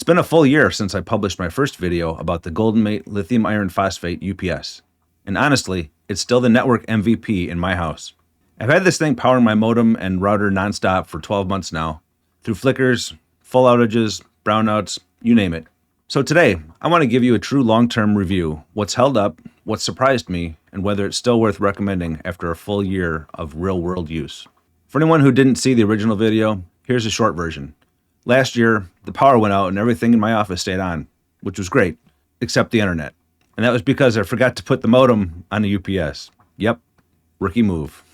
It's been a full year since I published my first video about the GoldenMate lithium iron phosphate UPS. And honestly, it's still the network MVP in my house. I've had this thing powering my modem and router nonstop for 12 months now, through flickers, full outages, brownouts, you name it. So today, I want to give you a true long-term review, what's held up, what surprised me, and whether it's still worth recommending after a full year of real-world use. For anyone who didn't see the original video, here's a short version. Last year, the power went out and everything in my office stayed on, which was great, except the internet. And that was because I forgot to put the modem on the UPS. Yep, rookie move.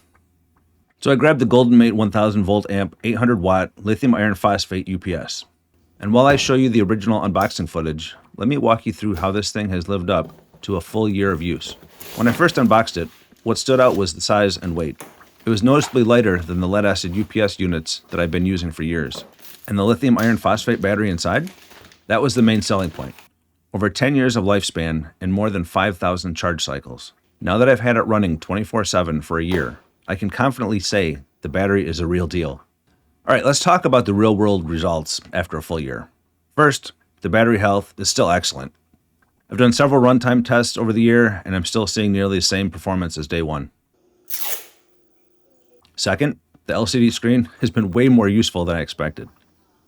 So I grabbed the GoldenMate 1000 volt amp 800 watt lithium iron phosphate UPS. And while I show you the original unboxing footage, let me walk you through how this thing has lived up to a full year of use. When I first unboxed it, what stood out was the size and weight. It was noticeably lighter than the lead acid UPS units that I've been using for years. And the lithium iron phosphate battery inside? That was the main selling point. Over 10 years of lifespan and more than 5,000 charge cycles. Now that I've had it running 24/7 for a year, I can confidently say the battery is a real deal. All right, let's talk about the real-world results after a full year. First, the battery health is still excellent. I've done several runtime tests over the year, and I'm still seeing nearly the same performance as day one. Second, the LCD screen has been way more useful than I expected.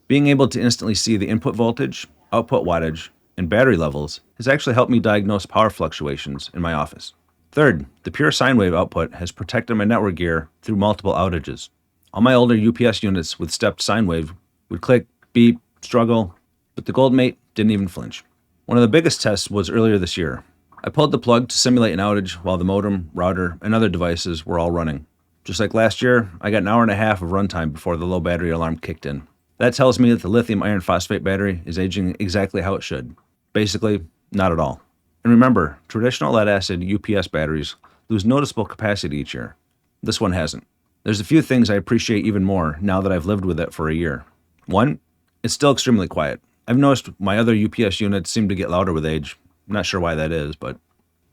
Being able to instantly see the input voltage, output wattage, and battery levels has actually helped me diagnose power fluctuations in my office. Third, the pure sine wave output has protected my network gear through multiple outages. All my older UPS units with stepped sine wave would click, beep, struggle, but the GoldenMate didn't even flinch. One of the biggest tests was earlier this year. I pulled the plug to simulate an outage while the modem, router, and other devices were all running. Just like last year, I got an hour and a half of runtime before the low battery alarm kicked in. That tells me that the lithium iron phosphate battery is aging exactly how it should. Basically, not at all. And remember, traditional lead acid UPS batteries lose noticeable capacity each year. This one hasn't. There's a few things I appreciate even more now that I've lived with it for a year. One, it's still extremely quiet. I've noticed my other UPS units seem to get louder with age. I'm not sure why that is, but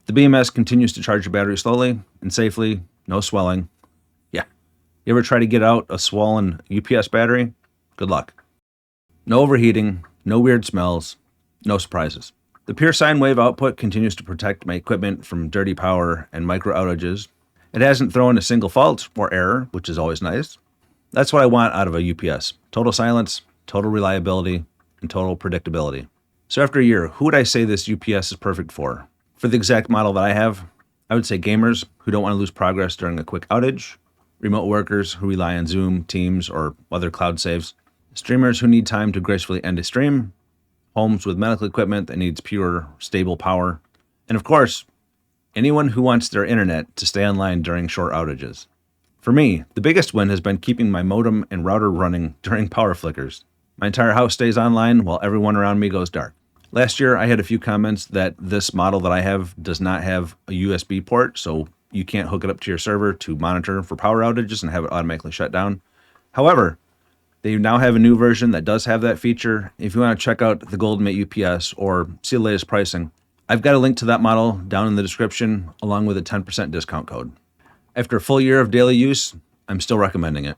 the BMS continues to charge your battery slowly and safely, no swelling. Yeah. You ever try to get out a swollen UPS battery? Good luck. No overheating, no weird smells, no surprises. The pure sine wave output continues to protect my equipment from dirty power and micro outages. It hasn't thrown a single fault or error, which is always nice. That's what I want out of a UPS. Total silence, total reliability, and total predictability. So after a year, who would I say this UPS is perfect for? For the exact model that I have, I would say gamers who don't want to lose progress during a quick outage, remote workers who rely on Zoom, Teams, or other cloud saves, streamers who need time to gracefully end a stream, homes with medical equipment that needs pure, stable power, and of course, anyone who wants their internet to stay online during short outages. For me, the biggest win has been keeping my modem and router running during power flickers. My entire house stays online while everyone around me goes dark. Last year, I had a few comments that this model that I have does not have a USB port, so you can't hook it up to your server to monitor for power outages and have it automatically shut down. However, they now have a new version that does have that feature. If you want to check out the GoldenMate UPS or see the latest pricing, I've got a link to that model down in the description along with a 10% discount code. After a full year of daily use, I'm still recommending it.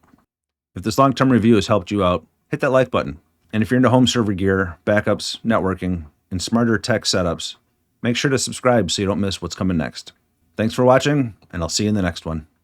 If this long-term review has helped you out, hit that like button. And if you're into home server gear, backups, networking, and smarter tech setups, make sure to subscribe so you don't miss what's coming next. Thanks for watching, and I'll see you in the next one.